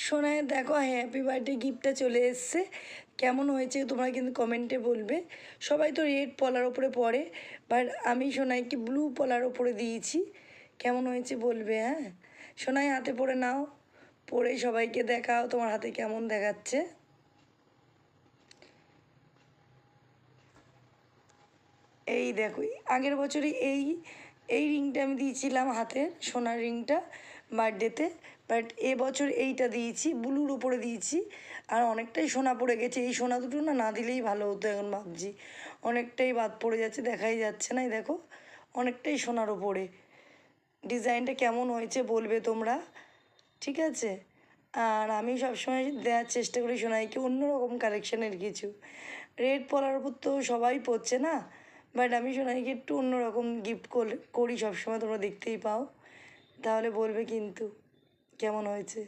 সোনায় দেখো happy birthday গিফটটা চলে এসছে। কেমন হয়েছে তোমরা কিন্তু কমেন্টে বলবে। সবাই তো রেড পলার ওপরে পরে, বাট আমি সোনাইকে ব্লু পলার ওপরে দিয়েছি। কেমন হয়েছে বলবে। হ্যাঁ সোনাই, হাতে পরে নাও, পরে সবাইকে দেখাও তোমার হাতে কেমন দেখাচ্ছে। এই দেখো, আগের বছরই এই এই রিংটা আমি দিয়েছিলাম হাতের, সোনার রিংটা বার্থডেতে। বাট এবছর এইটা দিয়েছি, ব্লুর উপরে দিয়েছি। আর অনেকটাই সোনা পড়ে গেছে, এই সোনা দুটো না না দিলেই ভালো হতো এখন ভাবছি। অনেকটাই বাদ পড়ে যাচ্ছে, দেখাই যাচ্ছে না। দেখো অনেকটাই সোনার ওপরে। ডিজাইনটা কেমন হয়েছে বলবে তোমরা, ঠিক আছে। আর আমি সবসময় দেওয়ার চেষ্টা করি সোনাইকে অন্যরকম কালেকশানের কিছু। রেড পরার উপর তো সবাই পরছে না, বাট আমি সোনাইকে একটু অন্যরকম গিফট করি সবসময়, তোমরা দেখতেই পাও। তাহলে বলবে কিন্তু কেমন হয়েছে।